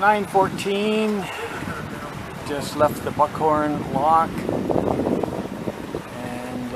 9:14. Just left the Buckhorn lock, and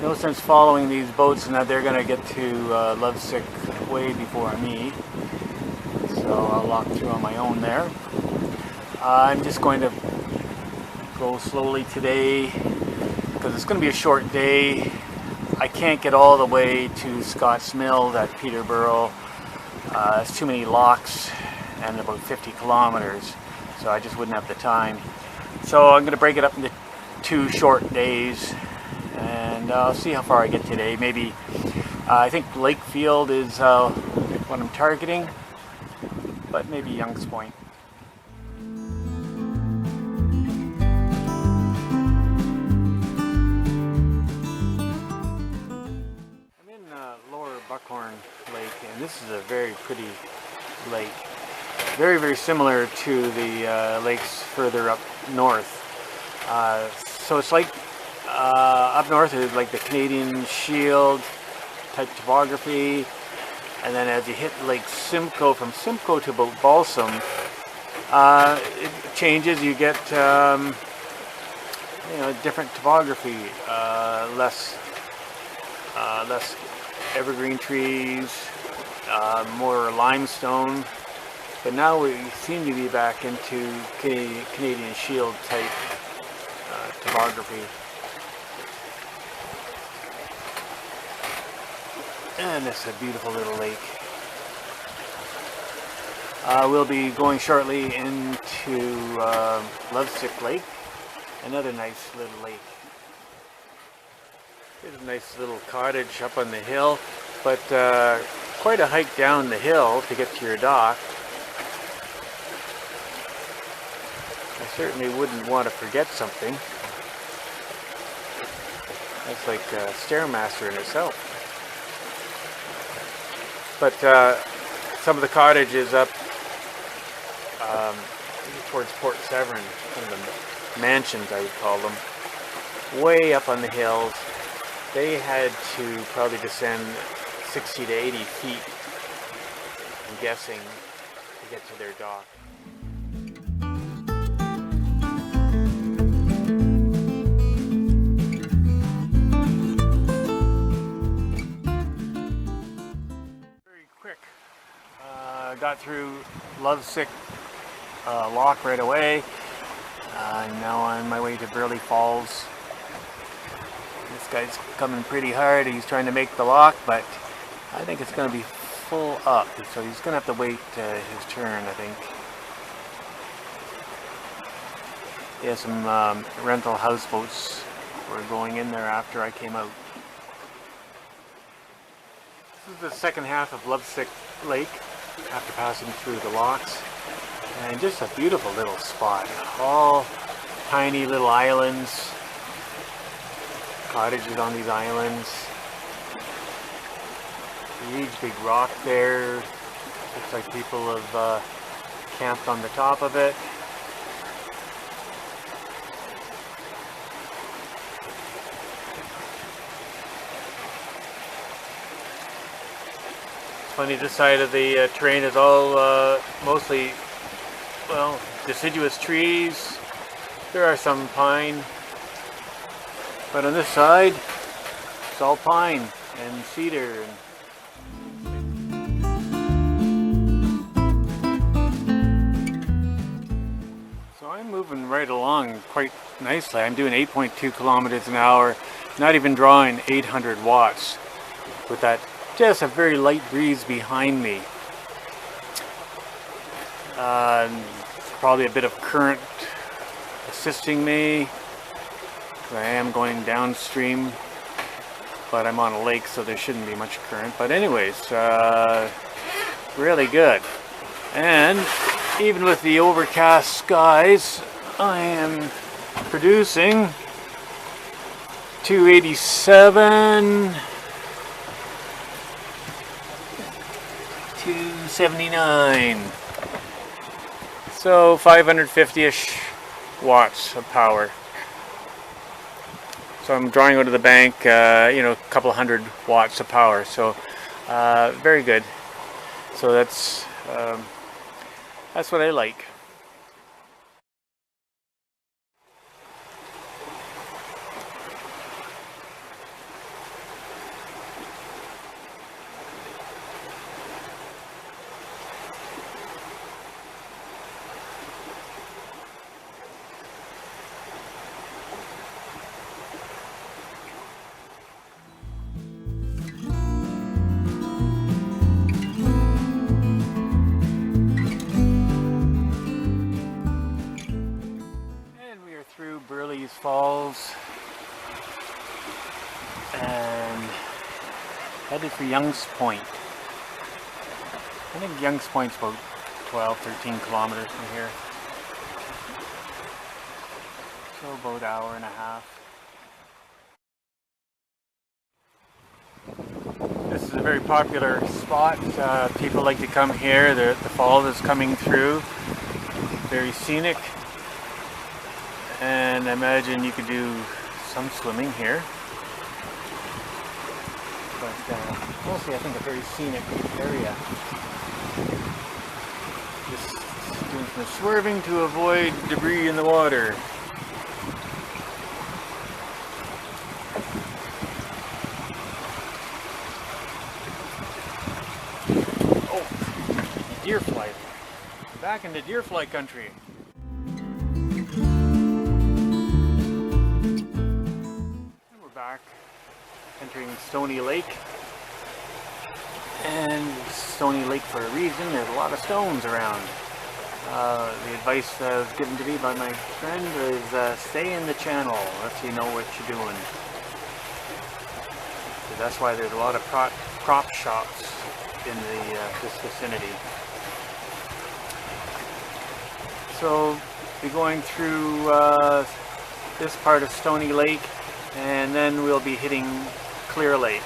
no sense following these boats, and that they're going to get to Lovesick way before me. So I'll lock through on my own there. I'm just going to go slowly today because it's going to be a short day. I can't get all the way to Scott's Mill at Peterborough. It's too many locks and about 50 kilometers, so I just wouldn't have the time. So I'm going to break it up into 2 short days, and I'll see how far I get today. Maybe I think Lakefield is what I'm targeting, but maybe Young's Point. I'm in Lower Buckhorn Lake, and this is a very pretty lake. Very, very similar to the lakes further up north. So it's like up north is like the Canadian Shield type topography, and then as you hit Lake Simcoe, from Simcoe to about Balsam, it changes. You get different topography, less evergreen trees, more limestone. But now we seem to be back into Canadian Shield type topography. And it's a beautiful little lake. We'll be going shortly into Lovesick Lake, another nice little lake. There's a nice little cottage up on the hill, but quite a hike down the hill to get to your dock. I certainly wouldn't want to forget something. That's like a Stairmaster in itself. But some of the cottages up towards Port Severn, kind of the mansions I would call them, way up on the hills, they had to probably descend 60 to 80 feet, I'm guessing, to get to their dock. Got through Lovesick Lock right away. I'm now on my way to Burley Falls. This guy's coming pretty hard. He's trying to make the lock, but I think it's going to be full up, so he's going to have to wait his turn, I think. He has some rental houseboats were going in there after I came out. This is the second half of Lovesick Lake after passing through the locks, and just a beautiful little spot. All tiny little islands, cottages on these islands, huge big rock there. Looks like people have camped on the top of it. Funny, this side of the terrain is all mostly, well, deciduous trees. There are some pine, but on this side it's all pine and cedar. So I'm moving right along quite nicely. I'm doing 8.2 kilometers an hour, not even drawing 800 watts with that. Just a very light breeze behind me. Probably a bit of current assisting me. I am going downstream, but I'm on a lake, so there shouldn't be much current. But anyways, really good. And even with the overcast skies, I am producing 287. 279, so 550-ish watts of power. So I'm drawing out of the bank, a couple of hundred watts of power. So very good. So that's That's what I like. Through Burley's Falls and headed for Young's Point. I think Young's Point's about 12-13 kilometers from here. So about an hour and a half. This is a very popular spot. People like to come here. The fall is coming through. Very scenic. And I imagine you could do some swimming here. But mostly I think a very scenic area. Just doing some swerving to avoid debris in the water. Oh, deer fly. Back into deer fly country. Back entering Stony Lake, and Stony Lake for a reason. There's a lot of stones around. The advice that was given to me by my friend is stay in the channel if you know what you're doing. So that's why there's a lot of prop shops in this vicinity. So we're going through this part of Stony Lake, and then we'll be hitting Clear Lake,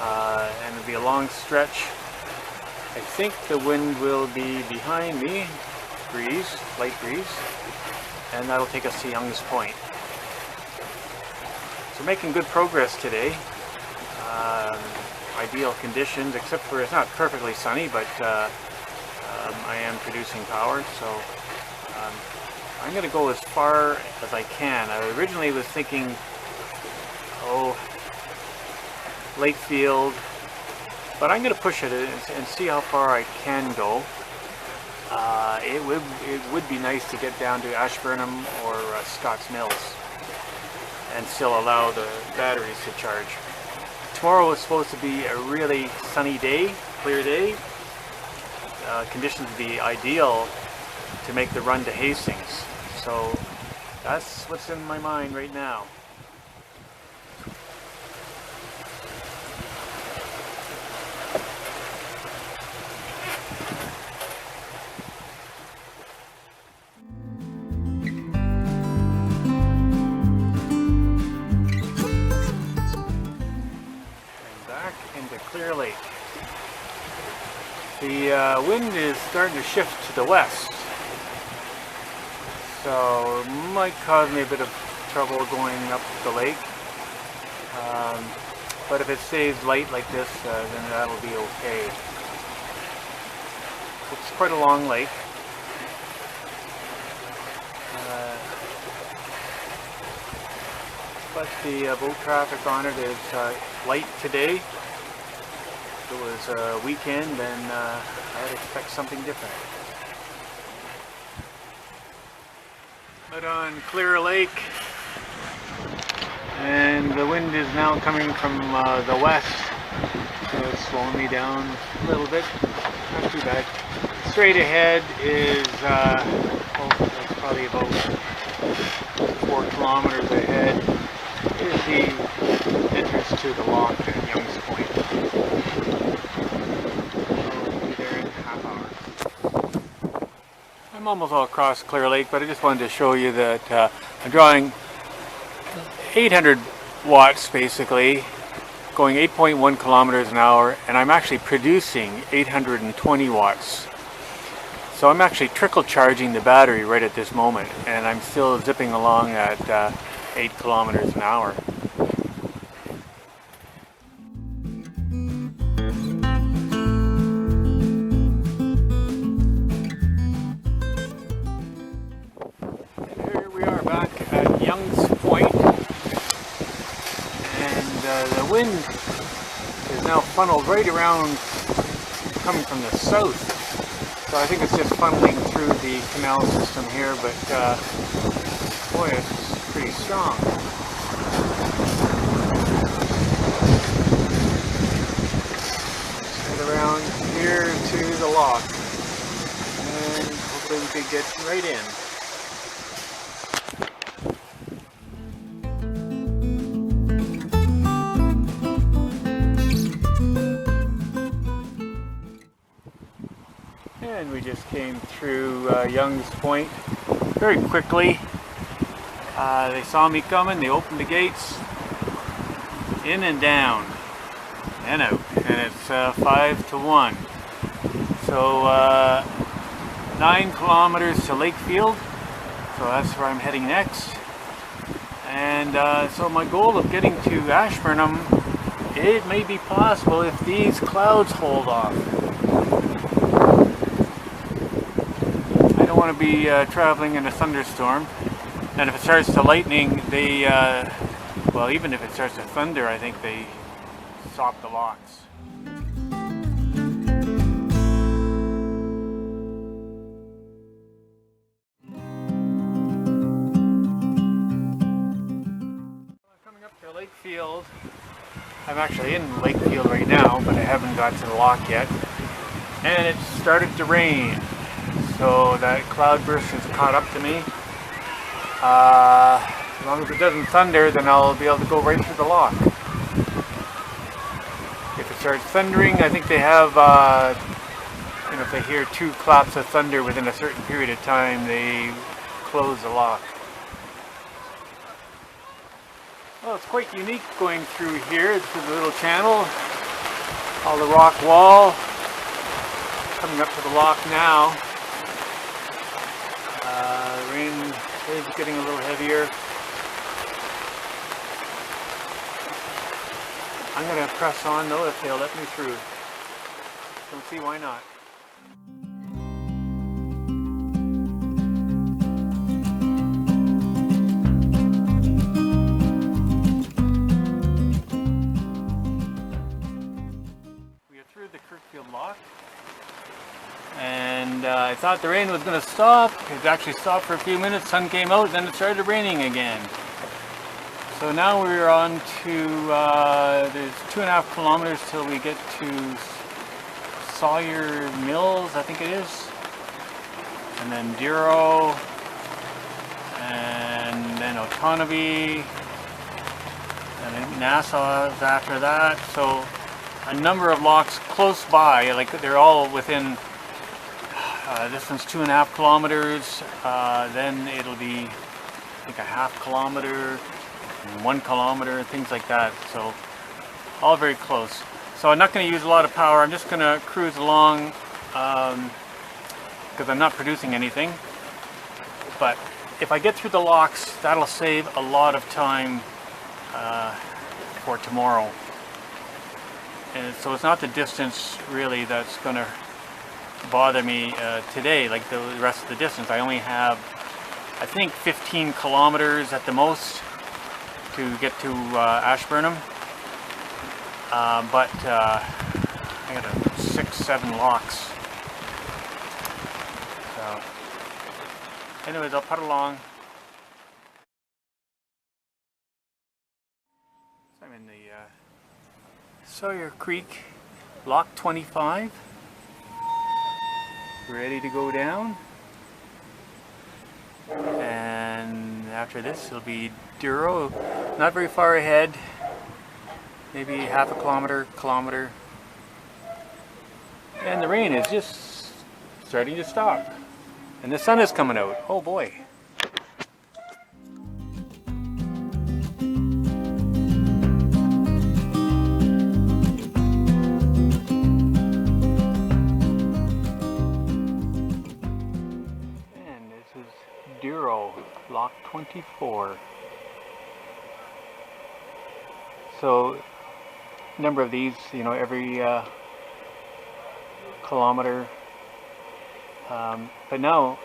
and it'll be a long stretch. I think the wind will be behind me, light breeze, and that'll take us to Young's Point. So making good progress today. Ideal conditions, except for it's not perfectly sunny, but I am producing power, so I'm going to go as far as I can. I originally was thinking, Lakefield, but I'm going to push it and see how far I can go. It would be nice to get down to Ashburnham or Scotts Mills and still allow the batteries to charge. Tomorrow is supposed to be a really sunny day, clear day. Conditions would be ideal to make the run to Hastings. So that's what's in my mind right now. And back into Clear Lake. The wind is starting to shift to the west. So it might cause me a bit of trouble going up the lake, but if it stays light like this, then that'll be okay. It's quite a long lake. But the boat traffic on it is light today. If it was a weekend, then I'd expect something different. But on Clear Lake, and the wind is now coming from the west, so it's slowing me down a little bit. Not too bad. Straight ahead is, that's probably about 4 kilometers ahead, is the entrance to the lock at Young's Point. So we'll be there in a half hour. I'm almost all across Clear Lake, but I just wanted to show you that I'm drawing 800 watts basically, going 8.1 kilometers an hour, and I'm actually producing 820 watts. So I'm actually trickle charging the battery right at this moment, and I'm still zipping along at 8 kilometers an hour. wind is now funneled right around, coming from the south. So I think it's just funneling through the canal system here, but boy, it's pretty strong. Head around here to the lock, and hopefully we could get right in. And we just came through Young's Point very quickly. They saw me coming, they opened the gates, in and down, and out. And it's 5 to 1. So 9 kilometers to Lakefield, so that's where I'm heading next. And so my goal of getting to Ashburnham, it may be possible if these clouds hold off. I don't want to be traveling in a thunderstorm, and if it starts to lightning, they, well, even if it starts to thunder, I think they stop the locks. Coming up to Lakefield, I'm actually in Lakefield right now, but I haven't got to the lock yet, and it started to rain. So that cloudburst has caught up to me. As long as it doesn't thunder, then I'll be able to go right through the lock. If it starts thundering, I think they have, you know, if they hear 2 claps of thunder within a certain period of time, they close the lock. Well, it's quite unique going through here. It's a little channel, all the rock wall. Coming up to the lock now. Rain is getting a little heavier. I'm going to press on though if they'll let me through. Don't see why not. We are through the Kirkfield lock. And I thought the rain was going to stop. It actually stopped for a few minutes, sun came out, then it started raining again. So now we're on to, there's 2.5 kilometers till we get to Sawyer Mills, I think it is. And then Duro, and then Otonabee, and then Nassau is after that. So a number of locks close by, like they're all within distance 2.5 kilometers, then it'll be like a 1/2 kilometer, 1 kilometer, things like that. So all very close. So I'm not going to use a lot of power. I'm just going to cruise along because I'm not producing anything. But if I get through the locks, that'll save a lot of time for tomorrow. And so it's not the distance really that's going to bother me today, like the rest of the distance. I only have, I think, 15 kilometers at the most to get to Ashburnham, but I got 6-7 locks. So anyways, I'll putt along. So I'm in the Sawyer Creek, lock 25. Ready to go down, and after this it'll be Duro, not very far ahead, maybe 1/2 kilometer, and the rain is just starting to stop, and the sun is coming out. Oh boy. Lock 24. So number of these, you know, every kilometer, but now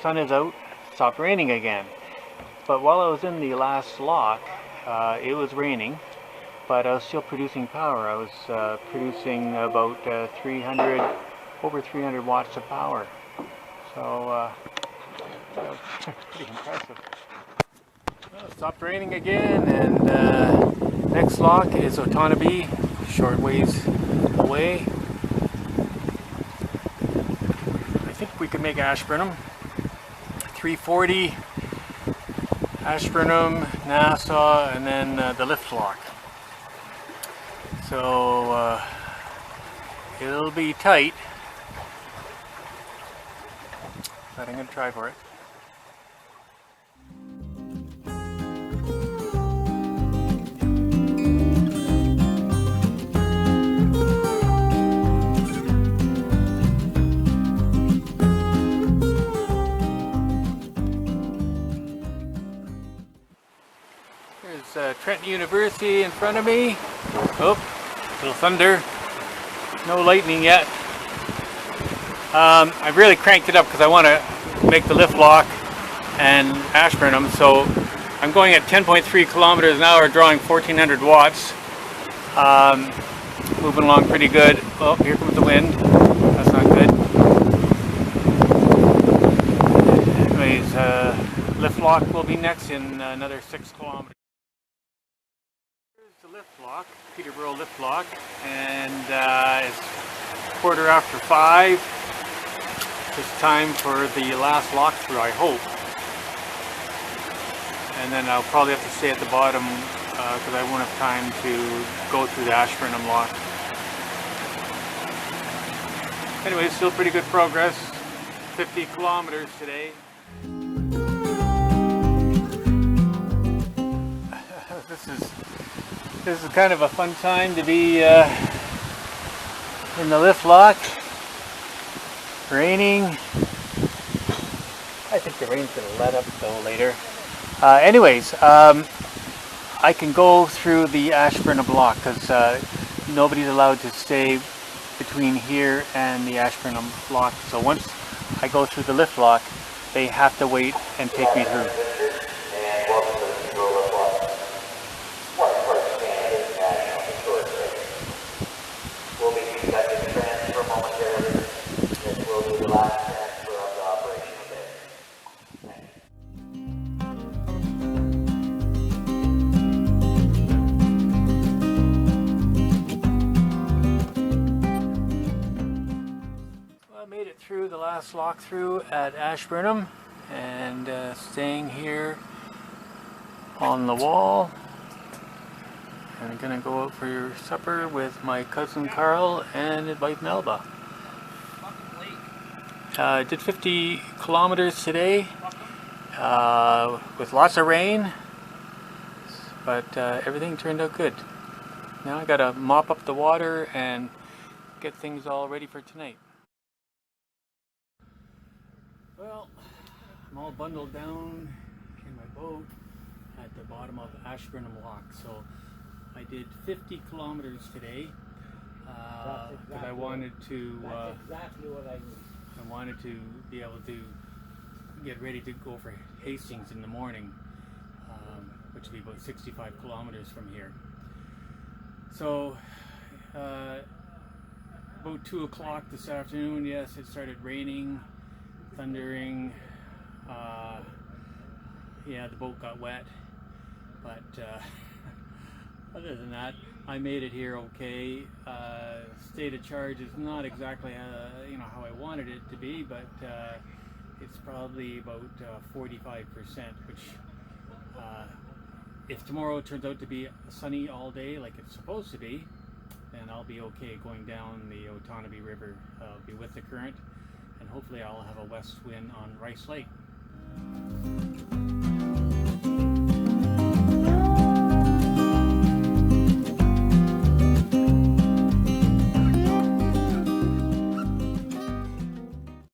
sun is out, stopped raining again. But while I was in the last lock, it was raining, but I was still producing power. I was producing about over 300 watts of power. So that was pretty impressive. Well, it stopped raining again, and next lock is Otonabee, short ways away. I think we could make Ashburnham. 340, Ashburnham, Nassau, and then the lift lock. So it'll be tight, but I'm going to try for it. There's Trent University in front of me. Oh, little thunder. No lightning yet. I've really cranked it up because I want to make the lift lock and Ashburnham. So I'm going at 10.3 kilometers an hour, drawing 1400 watts. Moving along pretty good. Oh, here comes the wind. That's not good. Anyways, lift lock will be next in another 6 kilometers. Here's the lift lock, Peterborough lift lock, and it's 5:15. It's time for the last lock through, I hope. And then I'll probably have to stay at the bottom because I won't have time to go through the Ashburnham lock. Anyway, still pretty good progress. 50 kilometers today. This is kind of a fun time to be in the lift lock. Raining. I think the rain's going to let up though later. Anyways, I can go through the Ashburnham block because nobody's allowed to stay between here and the Ashburnham block. So once I go through the lift lock, they have to wait and take me through. Through the last lock through at Ashburnham, and staying here on the wall, and I'm gonna go out for your supper with my cousin Carl and invite Melba. I did 50 kilometers today with lots of rain, but everything turned out good. Now I gotta mop up the water and get things all ready for tonight. Well, I'm all bundled down in my boat at the bottom of Ashburnham Lock. So I did 50 kilometers today because I wanted to. Exactly what I need. I wanted to be able to get ready to go for Hastings in the morning, which will be about 65 kilometers from here. So about 2 o'clock this afternoon, yes, it started raining. Thundering. Yeah, the boat got wet, but other than that, I made it here okay. State of charge is not exactly how I wanted it to be, but it's probably about 45%. Which, if tomorrow turns out to be sunny all day, like it's supposed to be, then I'll be okay going down the Otonabee River. I'll be with the current. And hopefully I'll have a west wind on Rice Lake.